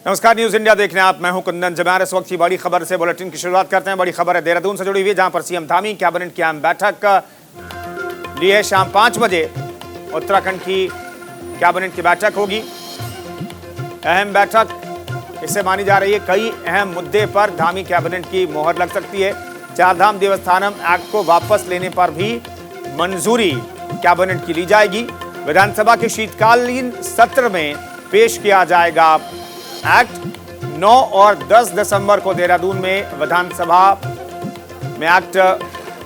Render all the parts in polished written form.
नमस्कार, news India देख रहे हैं आप। मैं हूं कुंदन जमार। इस वक्त की बड़ी खबर से बुलेटिन की शुरुआत करते हैं। बड़ी खबर है देहरादून से जुड़ी हुई, जहां पर सीएम धामी कैबिनेट की अहम बैठक लिए शाम 5 बजे उत्तराखंड की कैबिनेट की बैठक होगी। अहम बैठक इसे मानी जा रही है। कई अहम मुद्दे पर धामी कैबिनेट की मोहर लग सकती है। चारधाम देवस्थानम एक्ट को वापस लेने पर भी मंजूरी कैबिनेट की ली जाएगी। विधानसभा के शीतकालीन सत्र में पेश किया जाएगा एक्ट। 9 और 10 दिसंबर को देहरादून में विधानसभा में एक्ट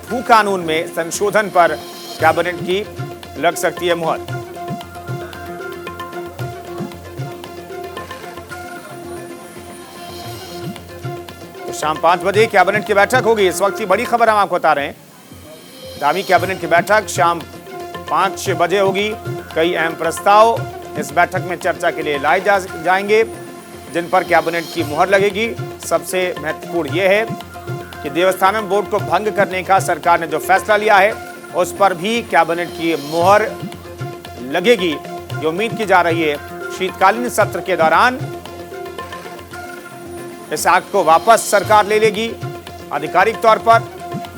भू कानून में संशोधन पर कैबिनेट की लग सकती है मुहर। तो शाम 5 बजे कैबिनेट की बैठक होगी। इस वक्त की बड़ी खबर हम आपको बता रहे हैं। धामी कैबिनेट की बैठक शाम 5 बजे होगी। कई अहम प्रस्ताव इस बैठक में चर्चा के लिए लाए जाएंगे, जिन पर कैबिनेट की मुहर लगेगी। सबसे महत्वपूर्ण यह है कि देवस्थानम बोर्ड को भंग करने का सरकार ने जो फैसला लिया है, उस पर भी कैबिनेट की मुहर लगेगी। ये उम्मीद की जा रही है शीतकालीन सत्र के दौरान इस एक्ट को वापस सरकार ले लेगी आधिकारिक तौर पर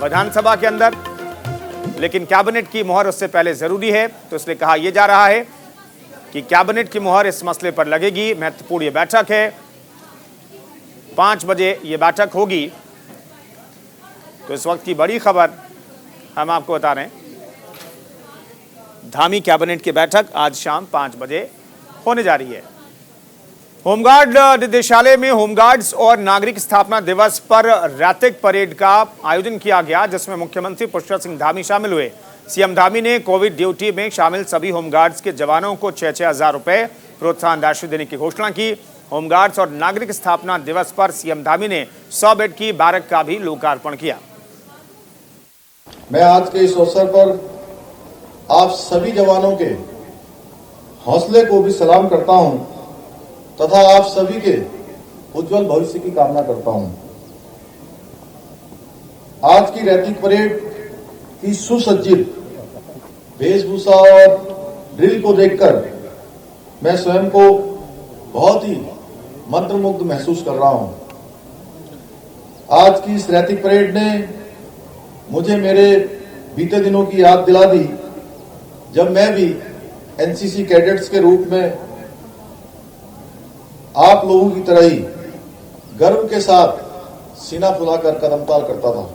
विधानसभा के अंदर, लेकिन कैबिनेट की मुहर उससे पहले जरूरी है। तो इसलिए कहा यह जा रहा है कि कैबिनेट की मुहर इस मसले पर लगेगी। महत्वपूर्ण ये बैठक है, 5 बजे ये बैठक होगी। तो इस वक्त की बड़ी खबर हम आपको बता रहे हैं। धामी कैबिनेट की बैठक आज शाम 5 बजे होने जा रही है। होमगार्ड निदेशालय में होमगार्ड्स और नागरिक स्थापना दिवस पर रैतिक परेड का आयोजन किया गया, जिसमें मुख्यमंत्री पुष्कर सिंह धामी शामिल हुए। सीएम धामी ने कोविड ड्यूटी में शामिल सभी होमगार्ड्स के जवानों को 6-6 हजार रुपए प्रोत्साहन राशि देने की घोषणा की। होमगार्ड्स और नागरिक स्थापना दिवस पर सीएम धामी ने 100 बेड की बैरक का भी लोकार्पण किया। मैं आज के इस अवसर पर आप सभी जवानों के हौसले को भी सलाम करता हूं तथा आप सभी के उज्जवल भविष्य की कामना करता हूं। आज की रैतिक परेड की सुसज्जित वेशभूषा और ड्रिल को देखकर मैं स्वयं को बहुत ही मंत्रमुग्ध महसूस कर रहा हूं। आज की इस रैतिक परेड ने मुझे मेरे बीते दिनों की याद दिला दी, जब मैं भी एनसीसी कैडेट्स के रूप में आप लोगों की तरह ही गर्व के साथ सीना फुलाकर कदमताल करता था।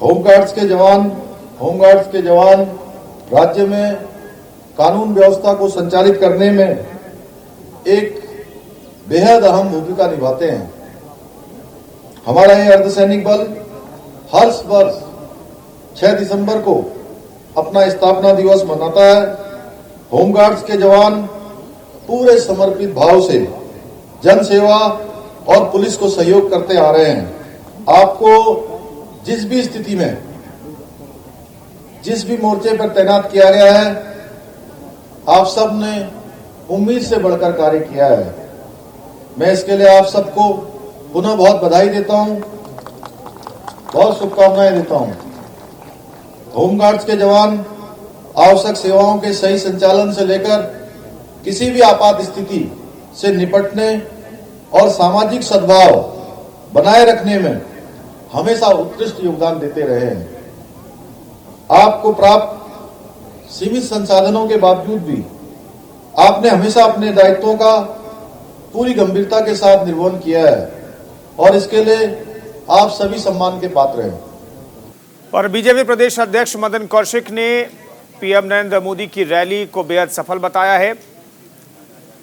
होमगार्ड्स के जवान राज्य में कानून व्यवस्था को संचालित करने में एक बेहद अहम भूमिका निभाते हैं। हमारा ये अर्धसैनिक बल हर वर्ष 6 दिसंबर को अपना स्थापना दिवस मनाता है। होमगार्ड्स के जवान पूरे समर्पित भाव से जन सेवा और पुलिस को सहयोग करते आ रहे हैं। आपको जिस भी स्थिति में जिस भी मोर्चे पर तैनात किया गया है, आप सब ने उम्मीद से बढ़कर कार्य किया है। मैं इसके लिए आप सबको पुनः बहुत बधाई देता हूं, बहुत शुभकामनाएं देता हूं। होमगार्ड्स के जवान आवश्यक सेवाओं के सही संचालन से लेकर किसी भी आपात स्थिति से निपटने और सामाजिक सद्भाव बनाए रखने में हमेशा उत्कृष्ट योगदान देते रहे हैं। आपको प्राप्त सीमित संसाधनों के बावजूद भी आपने हमेशा अपने दायित्वों का पूरी गंभीरता के साथ निर्वहन किया है और इसके लिए आप सभी सम्मान के पात्र हैं। और बीजेपी प्रदेश अध्यक्ष मदन कौशिक ने पीएम नरेंद्र मोदी की रैली को बेहद सफल बताया है।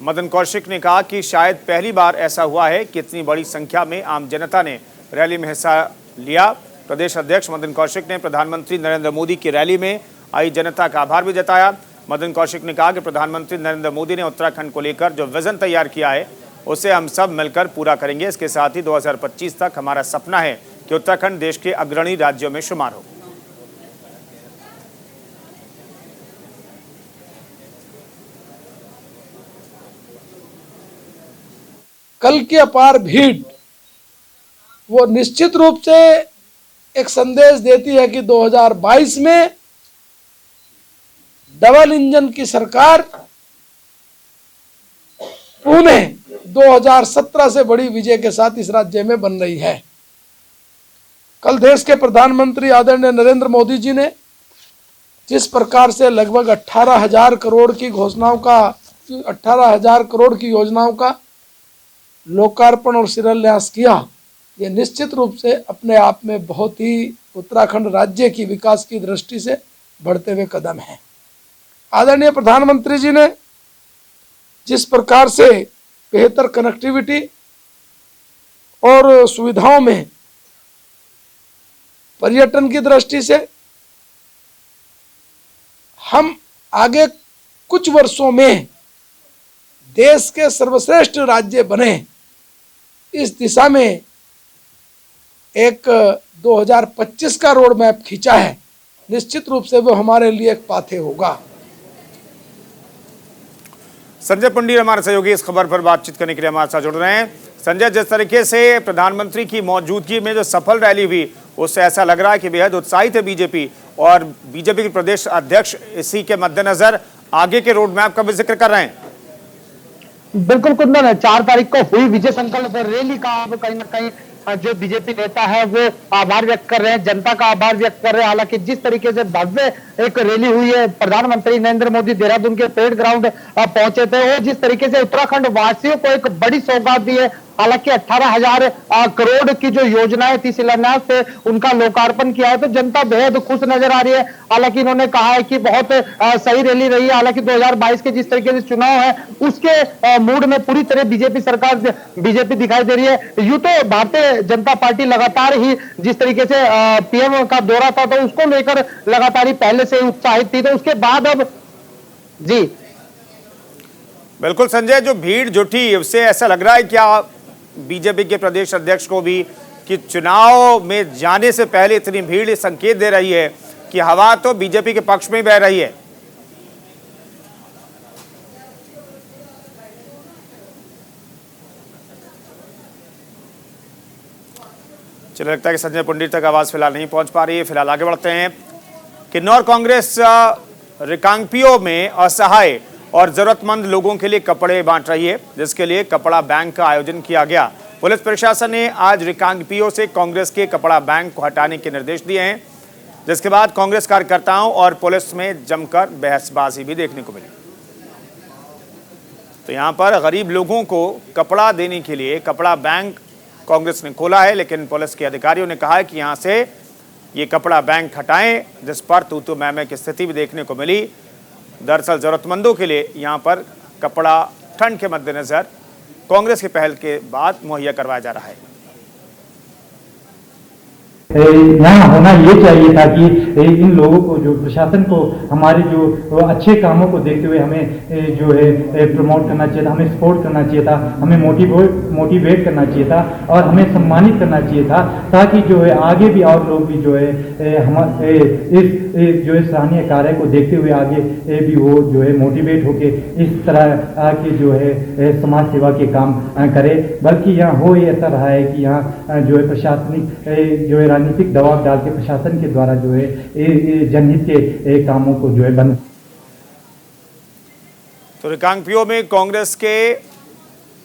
मदन कौशिक ने कहा कि शायद पहली बार ऐसा हुआ है कि इतनी बड़ी संख्या में आम जनता ने रैली में हिस्सा लिया। प्रदेश अध्यक्ष मदन कौशिक ने प्रधानमंत्री नरेंद्र मोदी की रैली में आई जनता का आभार भी जताया। मदन कौशिक ने कहा कि प्रधानमंत्री नरेंद्र मोदी ने उत्तराखंड को लेकर जो विजन तैयार किया है, उसे हम सब मिलकर पूरा करेंगे। इसके साथ ही 2025 तक हमारा सपना है कि उत्तराखंड देश के अग्रणी राज्यों में शुमार हो। कल की अपार भीड़ वो निश्चित रूप से एक संदेश देती है कि 2022 में डबल इंजन की सरकार पुणे 2017 से बड़ी विजय के साथ इस राज्य में बन रही है। कल देश के प्रधानमंत्री आदरणीय नरेंद्र मोदी जी ने जिस प्रकार से लगभग 18,000 करोड़ की घोषणाओं का 18,000 करोड़ की योजनाओं का लोकार्पण और शिलान्यास किया, ये निश्चित रूप से अपने आप में बहुत ही उत्तराखंड राज्य की विकास की दृष्टि से बढ़ते हुए कदम है। आदरणीय प्रधानमंत्री जी ने जिस प्रकार से बेहतर कनेक्टिविटी और सुविधाओं में पर्यटन की दृष्टि से हम आगे कुछ वर्षों में देश के सर्वश्रेष्ठ राज्य बने, इस दिशा में एक 2025 का रोड मैप खींचा है। निश्चित रूप से वो हमारे लिए एक पाथे होगा। संजय पुंडीर हमारे सहयोगी इस खबर पर बातचीत करने के लिए हमारे साथ जुड़ रहे हैं। संजय, जिस तरीके से प्रधानमंत्री की मौजूदगी में जो सफल रैली हुई, उससे ऐसा लग रहा है कि बेहद उत्साहित है बीजेपी, और बीजेपी के प्रदेश अध्यक्ष इसी के मद्देनजर आगे के रोड मैप का भी जिक्र कर रहे हैं। बिल्कुल कुंदन, 4 तारीख को हुई विजय संकल्प रैली का अब कहीं ना कहीं जो बीजेपी नेता है वो आभार व्यक्त कर रहे हैं, जनता का आभार व्यक्त कर रहे हैं। हालांकि जिस तरीके से भव्य एक रैली हुई है, प्रधानमंत्री नरेंद्र मोदी देहरादून के परेड ग्राउंड पहुंचे थे, और जिस तरीके से उत्तराखंड वासियों को एक बड़ी सौगात दी है। हालांकि 18,000 करोड़ की जो योजनाएं थी शिलान्यास से उनका लोकार्पण किया है, तो जनता बेहद खुश नजर आ रही है। हालांकि इन्होंने कहा है कि बहुत सही रैली रही है। हालांकि 2022 के जिस तरीके से चुनाव है उसके मूड में पूरी तरह बीजेपी दिखाई दे रही है। यूं तो भारतीय जनता पार्टी लगातार ही जिस तरीके से पीएम का दौरा था तो उसको लेकर लगातार ही पहले से उत्साहित थी, तो उसके बाद अब जी बिल्कुल संजय, जो भीड़ जुटी उससे ऐसा लग रहा है क्या बीजेपी के प्रदेश अध्यक्ष को भी कि चुनाव में जाने से पहले इतनी भीड़ संकेत दे रही है कि हवा तो बीजेपी के पक्ष में ही बह रही है। चलो, लगता है कि संजय पुंडीर तक आवाज फिलहाल नहीं पहुंच पा रही है। फिलहाल आगे बढ़ते हैं। किन्नौर कांग्रेस रिकांगपियो में असहाय और जरूरतमंद लोगों के लिए कपड़े बांट रही है, जिसके लिए कपड़ा बैंक का आयोजन किया गया। पुलिस प्रशासन ने आज रिकांगपियो से कांग्रेस के कपड़ा बैंक को हटाने के निर्देश दिए हैं, जिसके बाद कांग्रेस कार्यकर्ताओं और पुलिस में जमकर बहसबाजी भी देखने को मिली। तो यहां पर गरीब लोगों को कपड़ा देने के लिए कपड़ा बैंक कांग्रेस ने खोला है, लेकिन पुलिस के अधिकारियों ने कहा है कि यहां से ये कपड़ा बैंक हटाएं, जिस पर तू मैं की स्थिति भी देखने को मिली। दरअसल जरूरतमंदों के लिए यहां पर कपड़ा ठंड के मद्देनजर कांग्रेस की पहल के बाद मुहैया करवाया जा रहा है। यहाँ होना ये चाहिए था कि इन लोगों को, जो प्रशासन को, हमारे जो अच्छे कामों को देखते हुए हमें जो है प्रमोट करना चाहिए था, हमें सपोर्ट करना चाहिए था, हमें मोटिवेट करना चाहिए था और हमें सम्मानित करना चाहिए था, ताकि जो है आगे भी और लोग भी जो है हमारे इस जो है सराहनीय कार्य को देखते हुए आगे भी वो जो है मोटिवेट होके इस तरह के जो है समाज सेवा के काम करे। बल्कि यहाँ हो ये ऐसा रहा है कि यहाँ जो है प्रशासनिक जो है राजनीतिक दबाव डाल के प्रशासन के द्वारा जो है जनहित के कामों को जो है बंद। तो रिकांगपियो में कांग्रेस के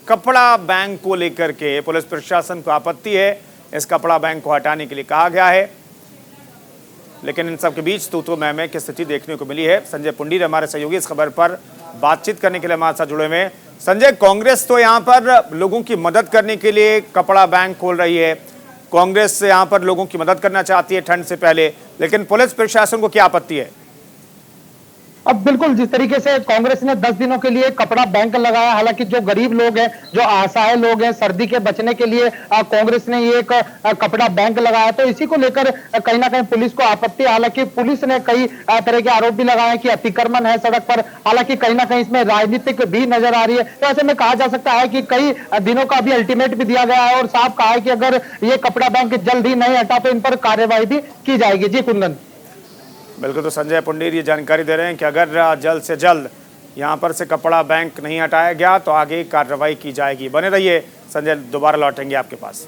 कपड़ा बैंक को लेकर के पुलिस प्रशासन को आपत्ति है। इस कपड़ा बैंक को हटाने के लिए कहा गया है, लेकिन इन सब के बीच तू मैं की स्थिति देखने को मिली है। संजय पुंडीर हमारे सहयोगी इस खबर पर बातचीत करने के लिए हमारे साथ जुड़े हुए हैं। संजय, कांग्रेस तो यहाँ पर लोगों की मदद करने के लिए कपड़ा बैंक खोल रही है, कांग्रेस यहाँ पर लोगों की मदद करना चाहती है ठंड से पहले, लेकिन पुलिस प्रशासन को क्या आपत्ति है? अब बिल्कुल जिस तरीके से कांग्रेस ने 10 दिनों के लिए कपड़ा बैंक लगाया, हालांकि जो गरीब लोग हैं, जो असहाय लोग हैं, सर्दी के बचने के लिए कांग्रेस ने ये एक कपड़ा बैंक लगाया, तो इसी को लेकर कहीं ना कहीं पुलिस को आपत्ति। हालांकि पुलिस ने कई तरह के आरोप भी लगाए कि अतिक्रमण है सड़क पर, हालांकि कहीं ना कहीं इसमें राजनीतिक भी नजर आ रही है। तो ऐसे में कहा जा सकता है कि कई दिनों का भी अल्टीमेट भी दिया गया है और साफ कहा है कि अगर ये कपड़ा बैंक जल्द ही नहीं हटा तो इन पर कार्यवाही भी की जाएगी। जी कुंदन। बिल्कुल, तो संजय पुंडीर ये जानकारी दे रहे हैं कि अगर जल्द से जल्द यहाँ पर से कपड़ा बैंक नहीं हटाया गया तो आगे कार्रवाई की जाएगी। बने रहिए संजय, दोबारा लौटेंगे आपके पास।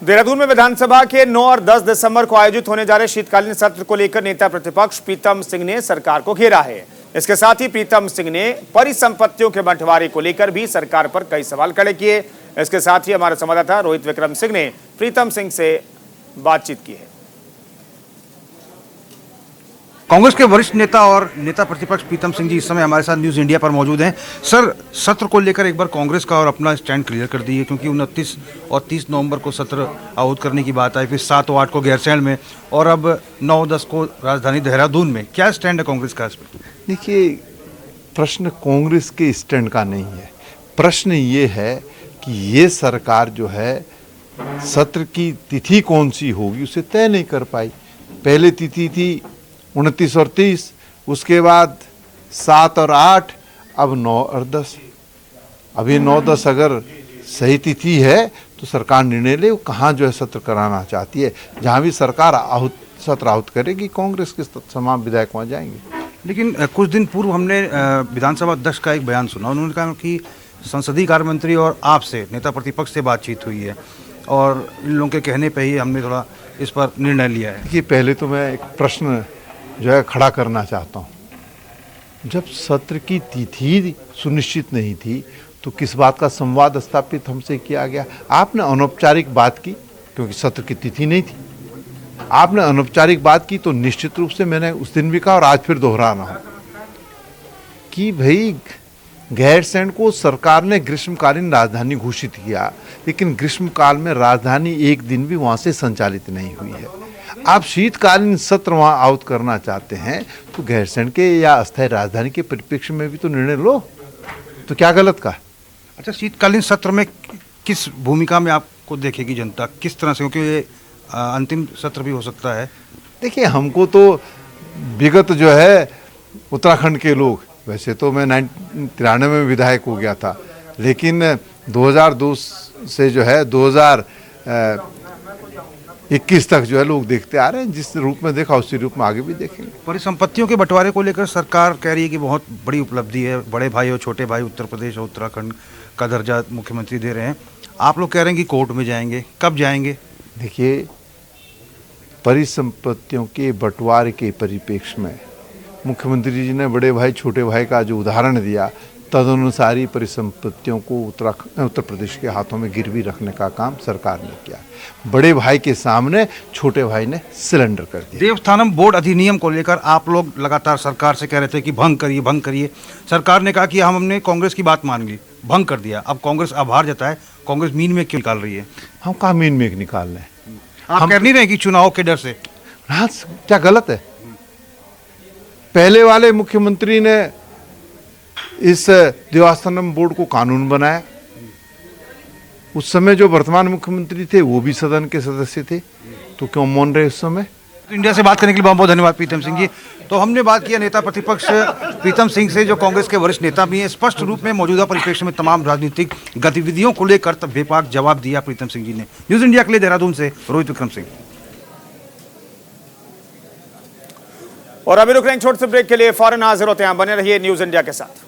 देहरादून में विधानसभा के 9 और 10 दिसंबर को आयोजित होने जा रहे शीतकालीन सत्र को लेकर नेता प्रतिपक्ष प्रीतम सिंह ने सरकार को घेरा है। इसके साथ ही प्रीतम सिंह ने परिसंपत्तियों के बंटवारे को लेकर भी सरकार पर कई सवाल खड़े किए। इसके साथ ही हमारे संवाददाता रोहित विक्रम सिंह ने प्रीतम सिंह से बातचीत की है। कांग्रेस के वरिष्ठ नेता और नेता प्रतिपक्ष प्रीतम सिंह जी इस समय हमारे साथ न्यूज़ इंडिया पर मौजूद हैं। सर, सत्र को लेकर एक बार कांग्रेस का और अपना स्टैंड क्लियर कर दिए, क्योंकि 29 और 30 नवंबर को सत्र आहूत करने की बात आई, फिर 7 और 8 को गैरसैंण में, और अब 9-10 को राजधानी देहरादून में। क्या स्टैंड है कांग्रेस का इस पर? देखिए, प्रश्न कांग्रेस के स्टैंड का नहीं है। प्रश्न ये है कि ये सरकार जो है सत्र की तिथि कौन सी होगी उसे तय नहीं कर पाई। पहले तिथि थी 29 और 30, उसके बाद 7 और 8, अब 9 और 10। अब ये 9-10 अगर सही तिथि है तो सरकार निर्णय ले वो कहाँ जो है सत्र कराना चाहती है। जहाँ भी सरकार सत्र आहूत करेगी कांग्रेस के तमाम विधायक वहाँ जाएंगे। लेकिन कुछ दिन पूर्व हमने विधानसभा अध्यक्ष का एक बयान सुना। उन्होंने कहा कि संसदीय कार्य मंत्री और आपसे, नेता प्रतिपक्ष से बातचीत हुई है और इन लोगों के कहने पे ही हमने थोड़ा इस पर निर्णय लिया है। देखिए, पहले तो मैं एक प्रश्न जो है खड़ा करना चाहता हूँ। जब सत्र की तिथि सुनिश्चित नहीं थी तो किस बात का संवाद स्थापित हमसे किया गया? आपने अनौपचारिक बात की क्योंकि सत्र की तिथि नहीं थी। आपने अनौपचारिक बात की तो निश्चित रूप से मैंने उस दिन भी कहा और आज फिर दोहरा रहा हूँ कि भाई गैरसैंण को सरकार ने ग्रीष्मकालीन राजधानी घोषित किया, लेकिन ग्रीष्मकाल में राजधानी एक दिन भी वहाँ से संचालित नहीं हुई है। आप शीतकालीन सत्र वहाँ आहूत करना चाहते हैं तो गैरसैंण के या अस्थायी राजधानी के परिप्रेक्ष्य में भी तो निर्णय लो। तो क्या गलत कहा? अच्छा, शीतकालीन सत्र में किस भूमिका में आपको देखेगी जनता, किस तरह से, क्योंकि ये अंतिम सत्र भी हो सकता है? देखिए, हमको तो विगत जो है उत्तराखंड के लोग, वैसे तो मैं 93 में विधायक हो गया था, लेकिन 2002 से जो है 2021 तक जो है लोग देखते आ रहे हैं। जिस रूप में देखा उसी रूप में आगे भी देखेंगे। परिसंपत्तियों के बंटवारे को लेकर सरकार कह रही है कि बहुत बड़ी उपलब्धि है, बड़े भाई और छोटे भाई उत्तर प्रदेश और उत्तराखंड का दर्जा मुख्यमंत्री दे रहे हैं। आप लोग कह रहे हैं कि कोर्ट में जाएंगे, कब जाएंगे? देखिए, परिसंपत्तियों के बंटवारे के परिप्रेक्ष्य में मुख्यमंत्री जी ने बड़े भाई छोटे भाई का जो उदाहरण दिया, तदनुसार ही परिसंपत्तियों को उत्तर प्रदेश के हाथों में गिरवी रखने का काम सरकार ने किया। बड़े भाई के सामने छोटे भाई ने सिलेंडर कर दिया। देवस्थानम बोर्ड अधिनियम को लेकर आप लोग लगातार सरकार से कह रहे थे कि भंग करिए, भंग करिए। सरकार ने कहा कि हमने कांग्रेस की बात मान ली, भंग कर दिया। अब कांग्रेस आभार जताए, कांग्रेस मीन में क्यों निकाल रही है? हम कहाँ मीन में निकाल रहे हैं? आप कह नहीं रहे कि चुनाव के डर से? हाँ, क्या गलत है? पहले वाले मुख्यमंत्री ने इस देवस्थानम बोर्ड को कानून बनाया। उस समय जो वर्तमान मुख्यमंत्री थे वो भी सदन के सदस्य थे, तो क्यों मौन रहे उस समय? तो इंडिया से बात करने के लिए बहुत बहुत धन्यवाद प्रीतम सिंह जी। तो हमने बात किया नेता प्रतिपक्ष प्रीतम सिंह से, जो कांग्रेस के वरिष्ठ नेता भी हैं। स्पष्ट रूप में मौजूदा परिप्रेक्ष्य में तमाम राजनीतिक गतिविधियों को लेकर बेपाक जवाब दिया प्रीतम सिंह जी ने। न्यूज़ इंडिया के लिए देहरादून से रोहित विक्रम सिंह। और अभी रुक रहे हैं छोटे से ब्रेक के लिए, फौरन हाजिर होते हैं। बने रहिए न्यूज़ इंडिया के साथ।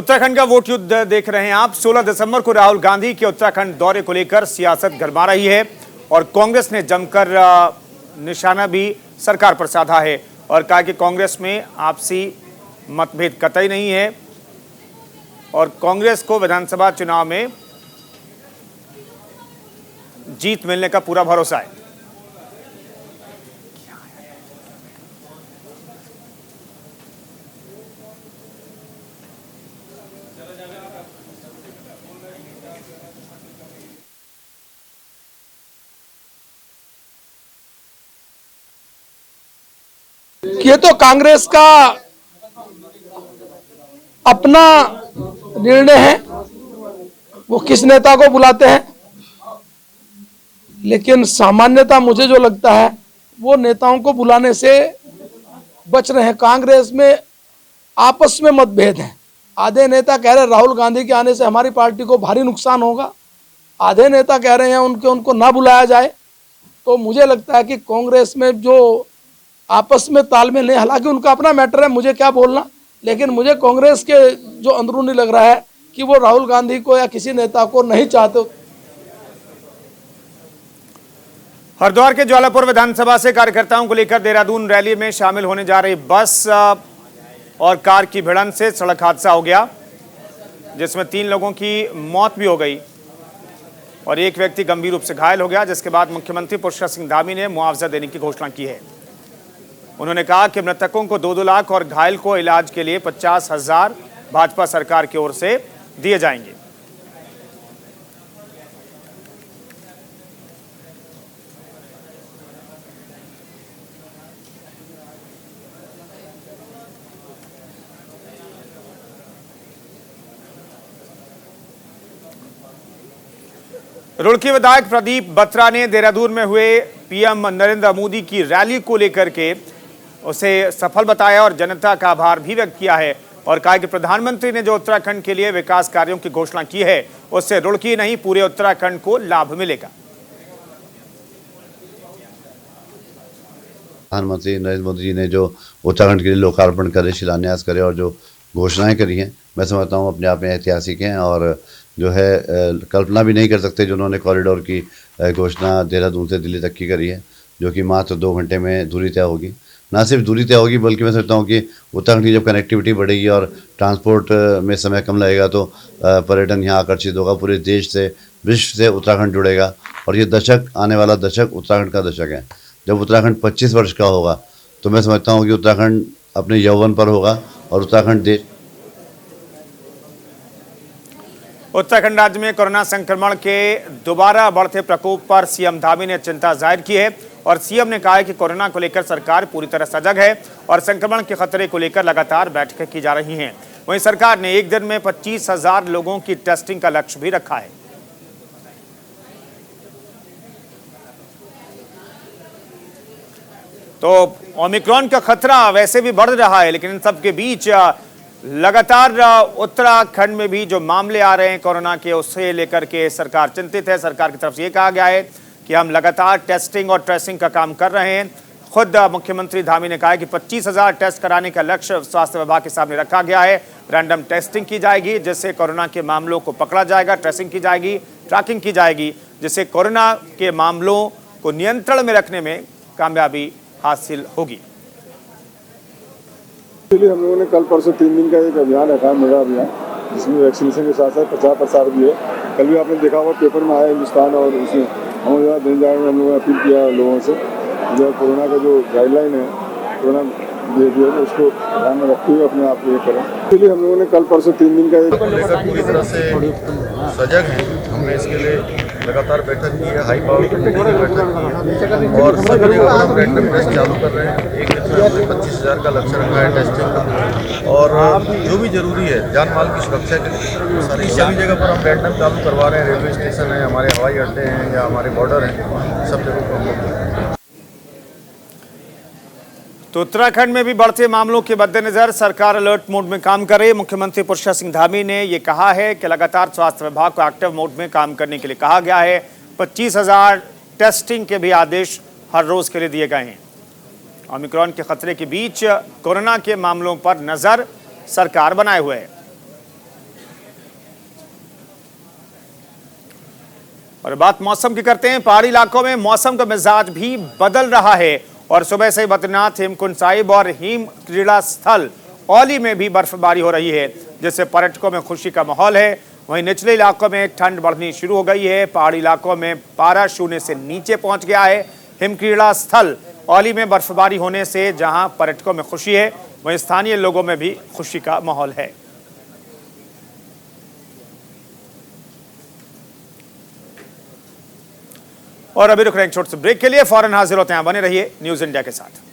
उत्तराखंड का वोट युद्ध देख रहे हैं आप। 16 दिसंबर को राहुल गांधी के उत्तराखंड दौरे को लेकर सियासत गरमा रही है और कांग्रेस ने जमकर निशाना भी सरकार पर साधा है और कहा कि कांग्रेस में आपसी मतभेद कतई नहीं है और कांग्रेस को विधानसभा चुनाव में जीत मिलने का पूरा भरोसा है। ये तो कांग्रेस का अपना निर्णय है, वो किस नेता को बुलाते हैं, लेकिन सामान्यतः मुझे जो लगता है वो नेताओं को बुलाने से बच रहे हैं। कांग्रेस में आपस में मतभेद हैं। आधे नेता कह रहे हैं राहुल गांधी के आने से हमारी पार्टी को भारी नुकसान होगा, आधे नेता कह रहे हैं उनको ना बुलाया जाए। तो मुझे लगता है कि कांग्रेस में जो आपस में तालमेल नहीं, हालांकि उनका अपना मैटर है, मुझे क्या बोलना, लेकिन मुझे कांग्रेस के जो अंदरूनी लग रहा है कि वो राहुल गांधी को या किसी नेता को नहीं चाहते। हरिद्वार के ज्वालापुर विधानसभा से कार्यकर्ताओं को लेकर देहरादून रैली में शामिल होने जा रही बस और कार की भिड़ंत से सड़क हादसा हो गया, जिसमें 3 लोगों की मौत भी हो गई और एक व्यक्ति गंभीर रूप से घायल हो गया, जिसके बाद मुख्यमंत्री पुष्कर सिंह धामी ने मुआवजा देने की घोषणा की है। उन्होंने कहा कि मृतकों को 2-2 लाख और घायल को इलाज के लिए 50,000 भाजपा सरकार की ओर से दिए जाएंगे। रुड़की विधायक प्रदीप बत्रा ने देहरादून में हुए पीएम नरेंद्र मोदी की रैली को लेकर के उसे सफल बताया और जनता का आभार भी व्यक्त किया है और कहा कि प्रधानमंत्री ने जो उत्तराखंड के लिए विकास कार्यों की घोषणा की है उससे रुड़की नहीं पूरे उत्तराखंड को लाभ मिलेगा। प्रधानमंत्री नरेंद्र मोदी जी ने जो उत्तराखंड के लिए लोकार्पण करे, शिलान्यास करे और जो घोषणाएं करी हैं, मैं समझता हूँ अपने आप में ऐतिहासिक हैं और जो है कल्पना भी नहीं कर सकते जो उन्होंने कॉरिडोर की घोषणा देहरादून से दिल्ली तक की करी है, जो कि मात्र 2 घंटे में दूरी तय होगी। ना सिर्फ दूरी तय होगी बल्कि मैं समझता हूँ कि उत्तराखंड की जब कनेक्टिविटी बढ़ेगी और ट्रांसपोर्ट में समय कम लगेगा तो पर्यटन यहाँ आकर्षित होगा, पूरे देश से विश्व से उत्तराखंड जुड़ेगा और ये दशक, आने वाला दशक उत्तराखंड का दशक है। जब उत्तराखंड 25 वर्ष का होगा तो मैं समझता हूँ कि उत्तराखंड अपने यौवन पर होगा और उत्तराखंड देश। उत्तराखंड राज्य में कोरोना संक्रमण के दोबारा बढ़ते प्रकोप पर सीएम धामी ने चिंता जाहिर की है और सीएम ने कहा है कि कोरोना को लेकर सरकार पूरी तरह सजग है और संक्रमण के खतरे को लेकर लगातार बैठकें की जा रही हैं। वहीं सरकार ने एक दिन में 25,000 लोगों की टेस्टिंग का लक्ष्य भी रखा है। तो ओमिक्रॉन का खतरा वैसे भी बढ़ रहा है, लेकिन इन सब के बीच लगातार उत्तराखंड में भी जो मामले आ रहे हैं कोरोना के, उससे लेकर के सरकार चिंतित है। सरकार की तरफ से ये कहा गया है कि हम लगातार टेस्टिंग और ट्रेसिंग का काम कर रहे हैं। खुद मुख्यमंत्री धामी ने कहा है कि 25,000 टेस्ट कराने का लक्ष्य स्वास्थ्य विभाग के सामने रखा गया है। रैंडम टेस्टिंग की जाएगी जिससे कोरोना के मामलों को पकड़ा जाएगा, ट्रेसिंग की जाएगी, ट्रैकिंग की जाएगी जिससे कोरोना के मामलों को नियंत्रण में रखने में कामयाबी हासिल होगी। इसलिए हम लोगों ने कल परसों 3 दिन का एक अभियान रखा है, मेरा अभियान, जिसमें वैक्सीनेशन के साथ साथ प्रचार प्रसार भी है। कल भी आपने देखा होगा पेपर में आया हिंदुस्तान और उसमें हम जो दिन जाने में हम लोगों ने अपील किया लोगों से जो कोरोना का जो गाइडलाइन है, कोरोना बिहेवियर, उसको ध्यान में रखते हुए अपने आप ये करें। इसलिए हम लोगों ने कल परसों 3 दिन का लेकर पूरी तरह से सजग हैं। हमने इसके लिए लगातार बैठक की है, हाई पावर कमेटी की बैठक की है और सभी जगह पर हम रैंडम टेस्ट चालू कर रहे हैं। एक दिन में हमने 25,000 का लक्ष्य रखा है टेस्टिंग का और जो भी जरूरी है जान माल की सुरक्षा के लिए सभी जगह पर हम रैंडम चालू करवा रहे हैं। रेलवे स्टेशन है, हमारे हवाई अड्डे हैं या हमारे बॉर्डर हैं, सब जगह पर हम लोग। तो उत्तराखंड में भी बढ़ते मामलों के मद्देनजर सरकार अलर्ट मोड में काम कर रही है। मुख्यमंत्री पुष्कर सिंह धामी ने यह कहा है कि लगातार स्वास्थ्य विभाग को एक्टिव मोड में काम करने के लिए कहा गया है। 25,000 टेस्टिंग के भी आदेश हर रोज के लिए दिए गए हैं। ओमिक्रॉन के खतरे के बीच कोरोना के मामलों पर नजर सरकार बनाए हुए है। और बात मौसम की करते हैं। पहाड़ी इलाकों में मौसम का मिजाज भी बदल रहा है और सुबह से बद्रीनाथ, हेमकुंड साहिब और हिम क्रीड़ा स्थल औली में भी बर्फबारी हो रही है, जिससे पर्यटकों में खुशी का माहौल है। वहीं निचले इलाकों में ठंड बढ़नी शुरू हो गई है। पहाड़ी इलाकों में पारा शून्य से नीचे पहुंच गया है। हिम क्रीड़ा स्थल औली में बर्फबारी होने से जहां पर्यटकों में खुशी है, वहीं स्थानीय लोगों में भी खुशी का माहौल है। और अभी रुक रहे हैं छोटे से ब्रेक के लिए, फौरन हाजिर होते हैं। बने रहिए न्यूज इंडिया के साथ।